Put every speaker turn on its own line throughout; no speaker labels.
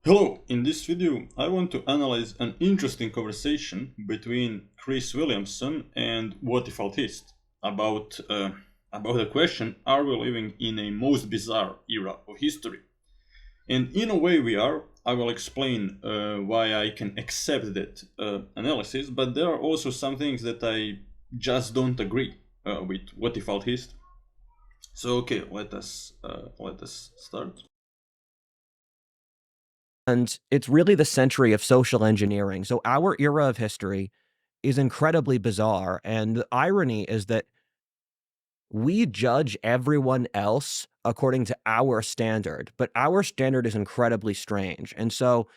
Hello, in this video I want to analyze an interesting conversation between Chris Williamson and Whatifalthist about about the question, are we living in a most bizarre era of history? And in a way we are. I will explain why I can accept that analysis, but there are also some things that I just don't agree with Whatifalthist. So okay, let us start.
And it's really the century of social engineering. So our era of history is incredibly bizarre. And the irony is that we judge everyone else according to our standard, but our standard is incredibly strange. And so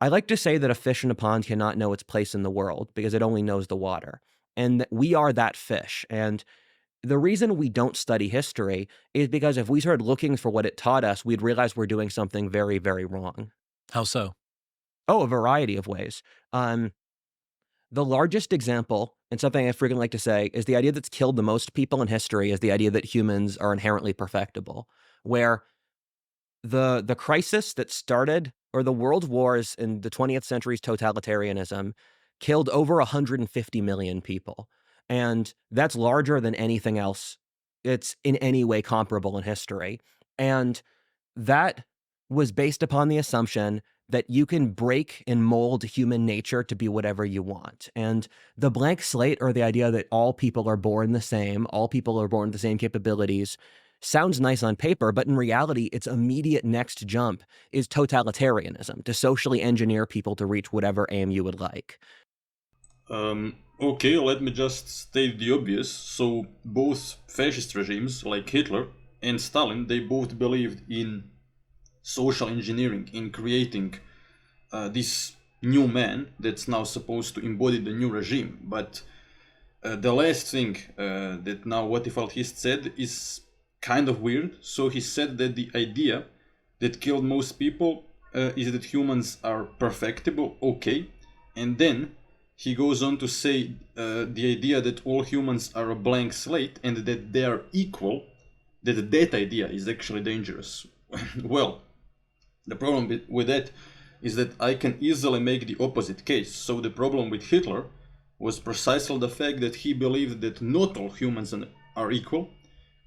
I like to say that a fish in a pond cannot know its place in the world because it only knows the water. And that we are that fish. And the reason we don't study history is because if we started looking for what it taught us, we'd realize we're doing something very, very wrong.
How so?
Oh, a variety of ways. Um, the largest example, and something I frequently like to say, is the idea that's killed the most people in history is the idea that humans are inherently perfectible, where the crisis that started, or the world wars in the 20th century's totalitarianism, killed over 150 million people. And that's larger than anything else. It's in any way comparable in history. And that was based upon the assumption that you can break and mold human nature to be whatever you want. And the blank slate, or the idea that all people are born the same, all people are born with the same capabilities, sounds nice on paper, but in reality, its immediate next jump is totalitarianism, to socially engineer people to reach whatever aim you would like.
Okay, let me just state the obvious. So both fascist regimes like Hitler and Stalin, they both believed in social engineering, in creating this new man that's now supposed to embody the new regime. But the last thing that now Whatifalthist said is kind of weird. So he said that the idea that killed most people is that humans are perfectible, okay, and then he goes on to say the idea that all humans are a blank slate and that they are equal, that idea is actually dangerous. Well, the problem with that is that I can easily make the opposite case. So the problem with Hitler was precisely the fact that he believed that not all humans are equal,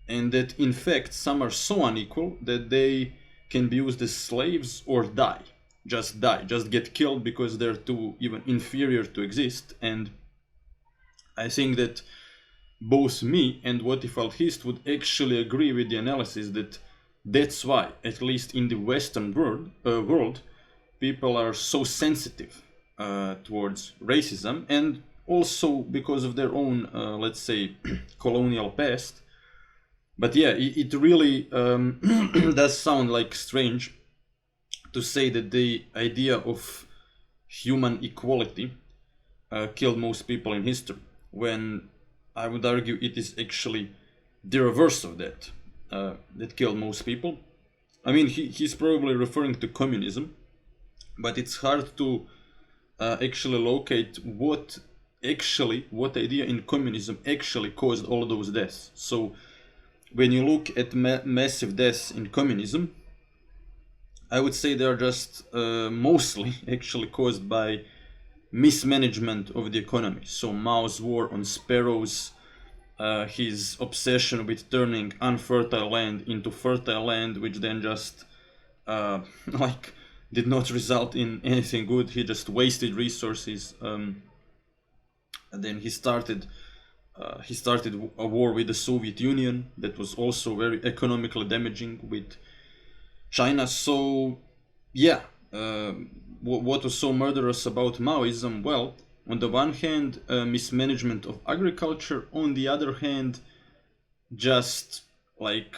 and that in fact some are so unequal that they can be used as slaves or die, just get killed because they're too even inferior to exist. And I think that both me and Whatifalthist would actually agree with the analysis that that's why, at least in the Western world, people are so sensitive towards racism, and also because of their own, let's say, colonial past. But yeah, it really does sound like strange to say that the idea of human equality killed most people in history, when I would argue it is actually the reverse of that that killed most people. I mean, he's probably referring to communism, but it's hard to actually locate what idea in communism actually caused all those deaths. So when you look at massive deaths in communism, I would say they are just mostly actually caused by mismanagement of the economy. So Mao's war on sparrows, his obsession with turning unfertile land into fertile land, which then just like did not result in anything good. He just wasted resources. And then he started a war with the Soviet Union that was also very economically damaging with China. So yeah, what was so murderous about Maoism? Well, on the one hand, mismanagement of agriculture. On the other hand, just like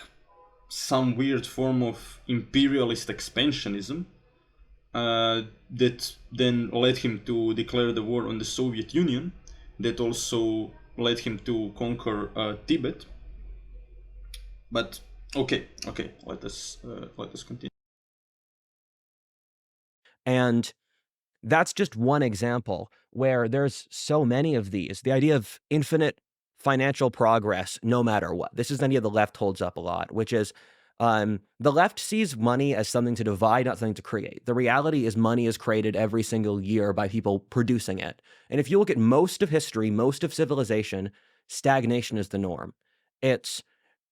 some weird form of imperialist expansionism that then led him to declare the war on the Soviet Union. That also led him to conquer Tibet. But okay, let us continue.
And that's just one example where there's so many of these. The idea of infinite financial progress, no matter what. This is the idea the left holds up a lot, which is The left sees money as something to divide, not something to create. The reality is money is created every single year by people producing it. And if you look at most of history, most of civilization, stagnation is the norm. It's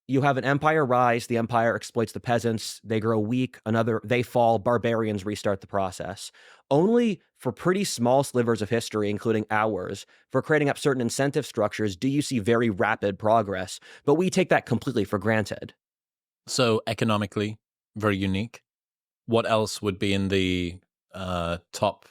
you have an empire rise, the empire exploits the peasants, they grow weak, they fall, barbarians restart the process. Only for pretty small slivers of history, including ours, for creating up certain incentive structures, do you see very rapid progress. But we take that completely for granted.
So economically, very unique. What else would be in the top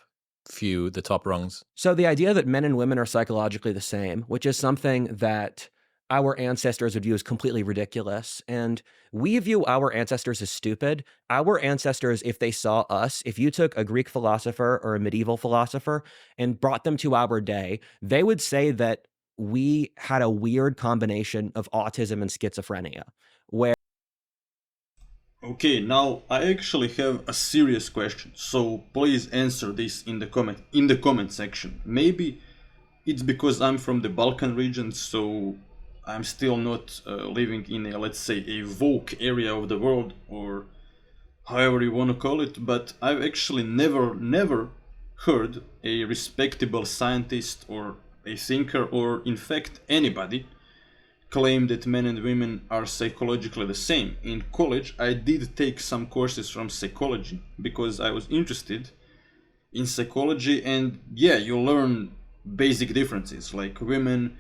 rungs?
So the idea that men and women are psychologically the same, which is something that our ancestors would view as completely ridiculous. And we view our ancestors as stupid. Our ancestors, if they saw us, if you took a Greek philosopher or a medieval philosopher and brought them to our day, they would say that we had a weird combination of autism and schizophrenia, where
Okay, now I actually have a serious question, so please answer this in the comment section. Maybe it's because I'm from the Balkan region, so I'm still not living in a, let's say, a woke area of the world, or however you want to call it, but I've actually never heard a respectable scientist or a thinker, or in fact anybody, claim that men and women are psychologically the same. In college, I did take some courses from psychology because I was interested in psychology, and yeah, you learn basic differences, like women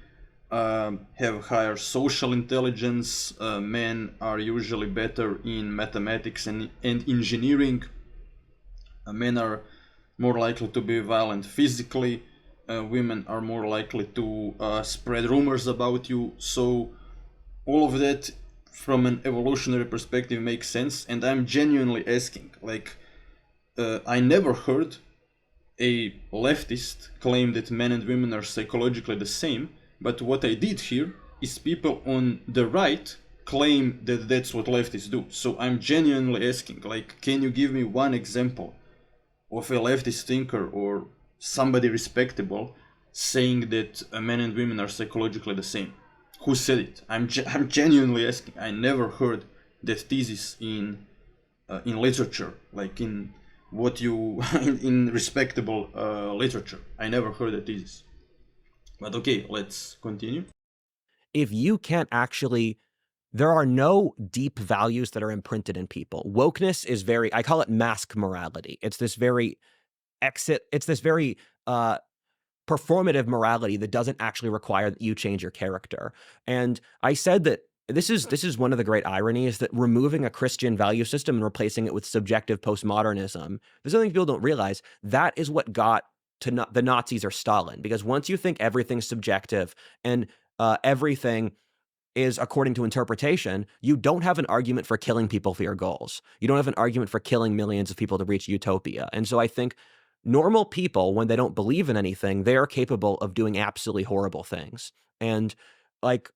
have higher social intelligence, men are usually better in mathematics and engineering, men are more likely to be violent physically, women are more likely to spread rumors about you. So all of that from an evolutionary perspective makes sense, and I'm genuinely asking, like, I never heard a leftist claim that men and women are psychologically the same, but what I did hear is people on the right claim that that's what leftists do. So I'm genuinely asking, like, can you give me one example of a leftist thinker or somebody respectable saying that men and women are psychologically the same? Who said it? I'm genuinely asking. I never heard that thesis in literature, like in what you in respectable literature. I never heard that thesis. But okay, let's continue.
if you can't actually there are no deep values that are imprinted in people. Wokeness is I call it mask morality. It's this very performative morality that doesn't actually require that you change your character. And I said that this is one of the great ironies, that removing a Christian value system and replacing it with subjective postmodernism, there's something people don't realize, that is what got to the Nazis or Stalin. Because once you think everything's subjective and everything is according to interpretation, you don't have an argument for killing people for your goals. You don't have an argument for killing millions of people to reach utopia. And so I think normal people, when they don't believe in anything, they are capable of doing absolutely horrible things. And like,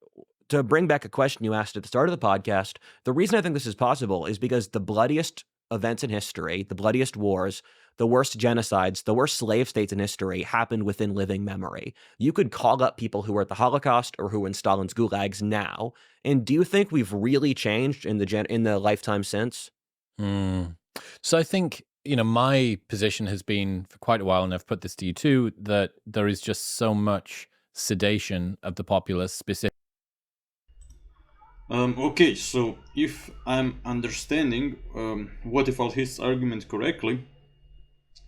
to bring back a question you asked at the start of the podcast, the reason I think this is possible is because the bloodiest events in history, the bloodiest wars, the worst genocides, the worst slave states in history happened within living memory. You could call up people who were at the Holocaust or who were in Stalin's gulags now. And do you think we've really changed in the lifetime since?
So I think, my position has been for quite a while, and I've put this to you too, that there is just so much sedation of the populace specifically.
Okay, so if I'm understanding Whatifalthist's argument correctly,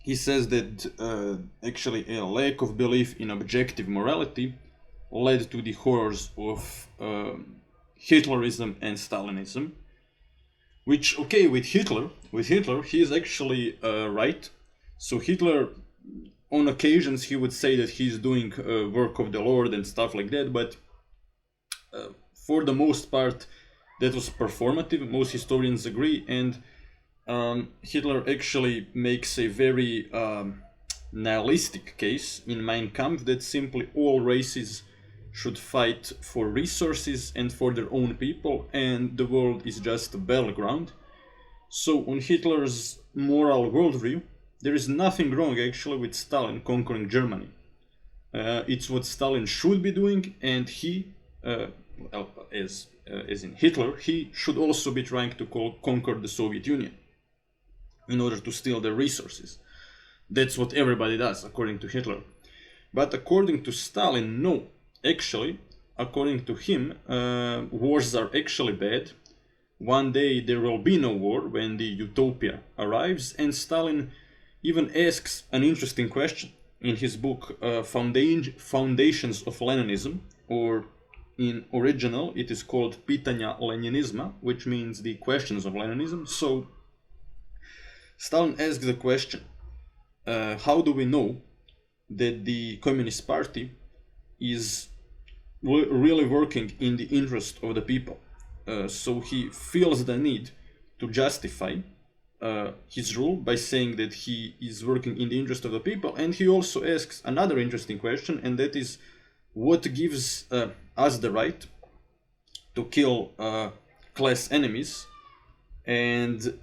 he says that actually a lack of belief in objective morality led to the horrors of Hitlerism and Stalinism. Which, okay, with Hitler, he is actually right. So Hitler, on occasions, he would say that he's doing work of the Lord and stuff like that, but for the most part, that was performative. Most historians agree, and Hitler actually makes a very nihilistic case in Mein Kampf that simply all races should fight for resources and for their own people, and the world is just a battleground. So on Hitler's moral worldview, there is nothing wrong actually with Stalin conquering Germany. It's what Stalin should be doing, and he as in Hitler, he should also be trying to conquer the Soviet Union in order to steal their resources. That's what everybody does, according to Hitler. But according to Stalin, no. Actually, according to him, wars are actually bad. One day there will be no war when the utopia arrives, and Stalin even asks an interesting question in his book Foundations of Leninism, or in original it is called Pitanja Leninizma, which means the questions of Leninism. So Stalin asks the question, how do we know that the Communist Party is really working in the interest of the people? So he feels the need to justify his rule by saying that he is working in the interest of the people. And he also asks another interesting question, and that is, what gives us the right to kill class enemies and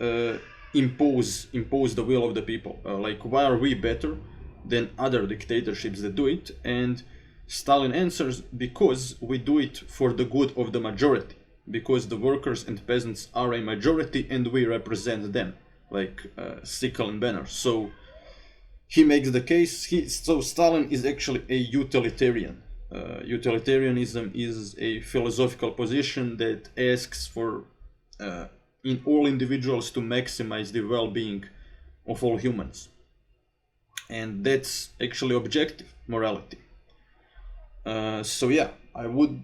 impose the will of the people? Like, why are we better than other dictatorships that do it? And Stalin answers, because we do it for the good of the majority, because the workers and peasants are a majority and we represent them, like sickle and banner. So he makes the case, so Stalin is actually a utilitarian. Utilitarianism is a philosophical position that asks for in all individuals to maximize the well-being of all humans. And that's actually objective morality. So yeah,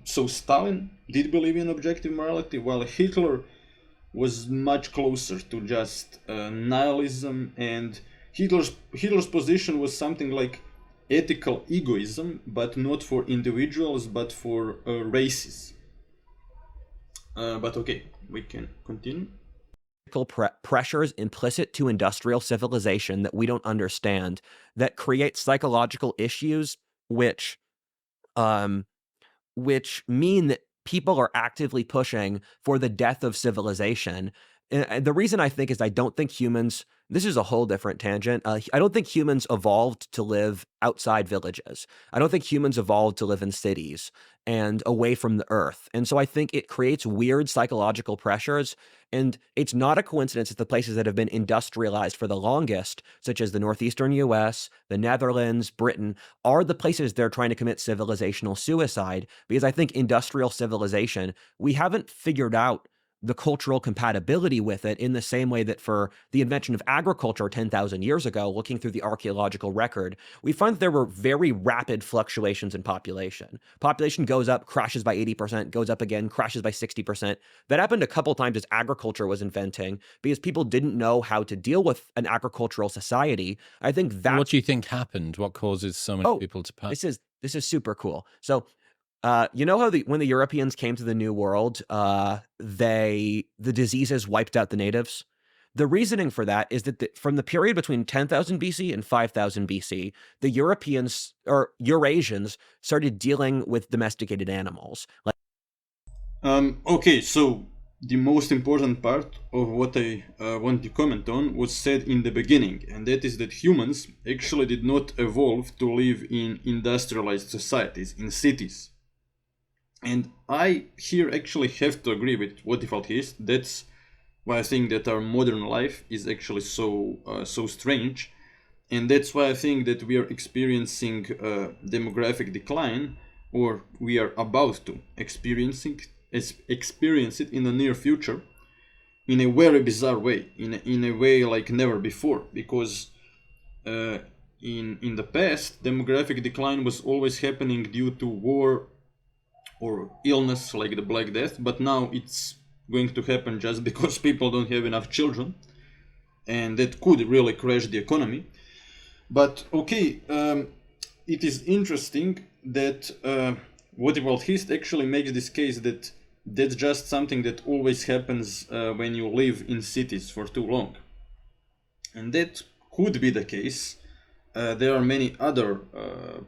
so Stalin did believe in objective morality, while Hitler was much closer to just nihilism, and Hitler's position was something like ethical egoism, but not for individuals, but for races. But okay, we can continue.
Pressures implicit to industrial civilization that we don't understand, that create psychological issues which mean that people are actively pushing for the death of civilization. And the reason I think is I don't think humans, this is a whole different tangent. I don't think humans evolved to live outside villages. I don't think humans evolved to live in cities and away from the earth. And so I think it creates weird psychological pressures. And it's not a coincidence that the places that have been industrialized for the longest, such as the northeastern US, the Netherlands, Britain, are the places they're trying to commit civilizational suicide. Because I think industrial civilization, we haven't figured out the cultural compatibility with it in the same way that for the invention of agriculture 10,000 years ago, looking through the archaeological record, we find that there were very rapid fluctuations in population. Population goes up, crashes by 80%, goes up again, crashes by 60%. That happened a couple times as agriculture was inventing because people didn't know how to deal with an agricultural society. I think that.
What do you think happened? What causes so many people to panic?
This is super cool. So you know how when the Europeans came to the New World, the diseases wiped out the natives? The reasoning for that is that from the period between 10,000 BC and 5,000 BC, the Europeans or Eurasians started dealing with domesticated animals.
Okay, so the most important part of what I want to comment on was said in the beginning, and that is that humans actually did not evolve to live in industrialized societies, in cities. And I here actually have to agree with Whatifalthist. That's why I think that our modern life is actually so strange, and that's why I think that we are experiencing demographic decline, or we are about to experience it in the near future, in a very bizarre way, in a way like never before, because in the past, demographic decline was always happening due to war or illness like the Black Death, but now it's going to happen just because people don't have enough children, and that could really crash the economy. But okay, it is interesting that Whatifalthist actually makes this case that that's just something that always happens when you live in cities for too long. And that could be the case. There are many other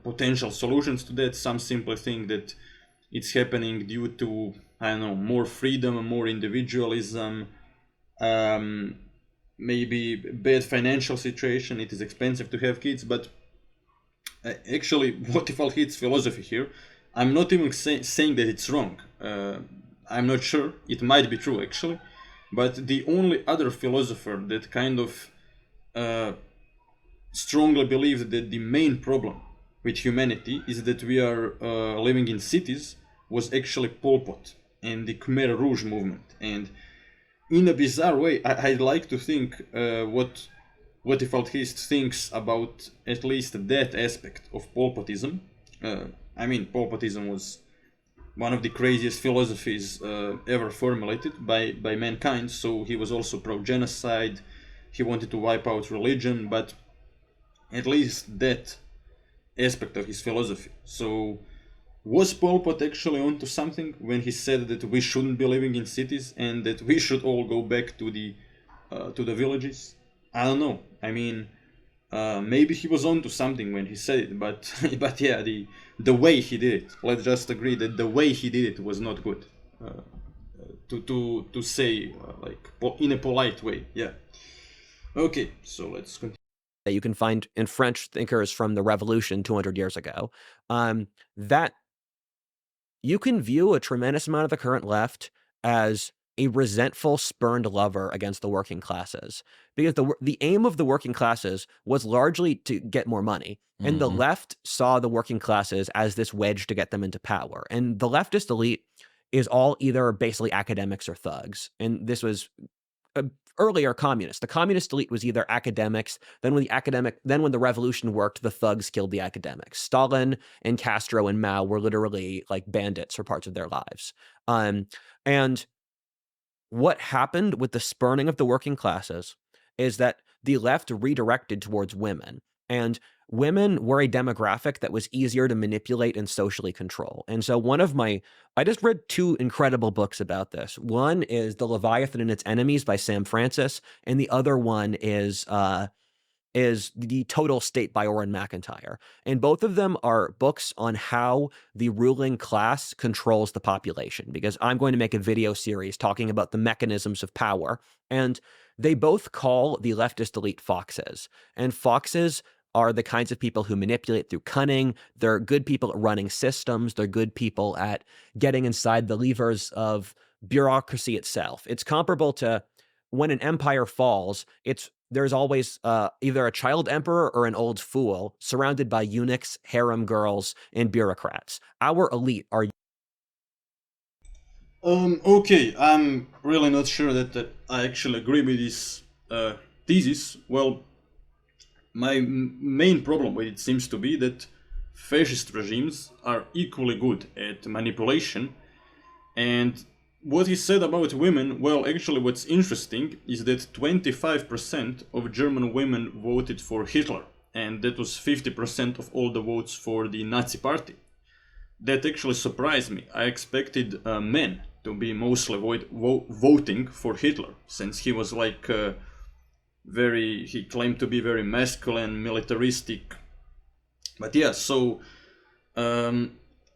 potential solutions to that. Some simply think that it's happening due to, I don't know, more freedom, more individualism, maybe bad financial situation, it is expensive to have kids, but actually Whatifalthist's philosophy here, I'm not even saying that it's wrong. I'm not sure. It might be true actually, but the only other philosopher that kind of strongly believed that the main problem with humanity is that we are living in cities was actually Pol Pot and the Khmer Rouge movement. And in a bizarre way, I'd like to think what Whatifalthist thinks about at least that aspect of Pol Potism. I mean, Pol Potism was one of the craziest philosophies ever formulated by mankind, so he was also pro-genocide, he wanted to wipe out religion, but at least that aspect of his philosophy. So was Pol Pot actually onto something when he said that we shouldn't be living in cities and that we should all go back to the villages? I don't know. I mean, maybe he was onto something when he said it, but but yeah, the way he did it. Let's just agree that the way he did it was not good. To say like in a polite way. Yeah. Okay, so let's continue.
That you can find in French thinkers from the Revolution 200 years ago, that you can view a tremendous amount of the current left as a resentful, spurned lover against the working classes, because the aim of the working classes was largely to get more money, and the left saw the working classes as this wedge to get them into power. And the leftist elite is all either basically academics or thugs, and this was earlier communists. The communist elite was either academics, then when the revolution worked, the thugs killed the academics. Stalin and Castro and Mao were literally like bandits for parts of their lives. And what happened with the spurning of the working classes is that the left redirected towards women, and women were a demographic that was easier to manipulate and socially control. And so I just read two incredible books about this. One is The Leviathan and Its Enemies by Sam Francis, and the other one is The Total State by Orrin McIntyre. And both of them are books on how the ruling class controls the population, because I'm going to make a video series talking about the mechanisms of power. And they both call the leftist elite foxes. And foxes are the kinds of people who manipulate through cunning. They're good people at running systems. They're good people at getting inside the levers of bureaucracy itself. It's comparable to when an empire falls, there's always either a child emperor or an old fool surrounded by eunuchs, harem girls, and bureaucrats. Our elite are...
Okay, I'm really not sure that I actually agree with this thesis. Well, my main problem with it seems to be that fascist regimes are equally good at manipulation. And what he said about women, well, actually what's interesting is that 25% of German women voted for Hitler, and that was 50% of all the votes for the Nazi party. That actually surprised me. I expected men to be mostly voting for Hitler, since he was like he claimed to be very masculine, militaristic. But yeah, so I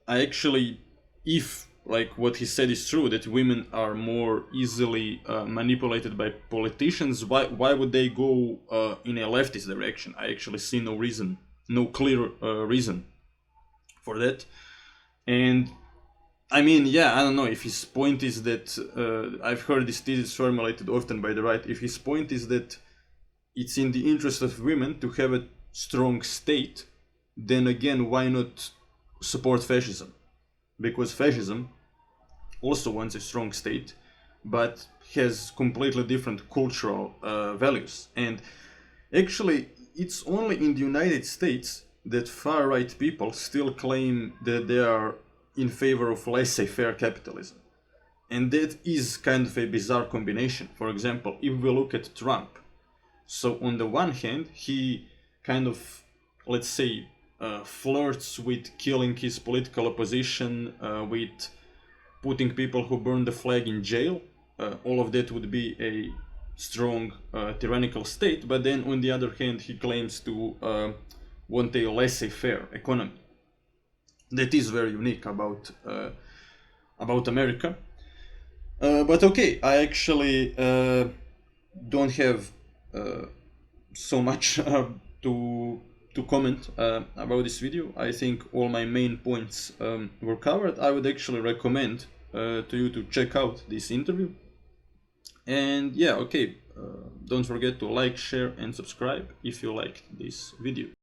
actually, if like what he said is true, that women are more easily manipulated by politicians, why would they go in a leftist direction? I actually see no clear reason for that. And I mean, yeah, I don't know if his point is that I've heard this thesis formulated often by the right. If his point is that it's in the interest of women to have a strong state, then again, why not support fascism? Because fascism also wants a strong state, but has completely different cultural values. And actually, it's only in the United States that far-right people still claim that they are in favor of laissez-faire capitalism. And that is kind of a bizarre combination. For example, if we look at Trump, so on the one hand, he kind of, let's say, flirts with killing his political opposition, with putting people who burn the flag in jail. All of that would be a strong tyrannical state, but then on the other hand, he claims to want a laissez-faire economy. That is very unique about America. But okay, I actually don't have so much to to comment about this video. I think all my main points were covered. I would actually recommend to you to check out this interview. And yeah, okay, don't forget to like, share and subscribe if you liked this video.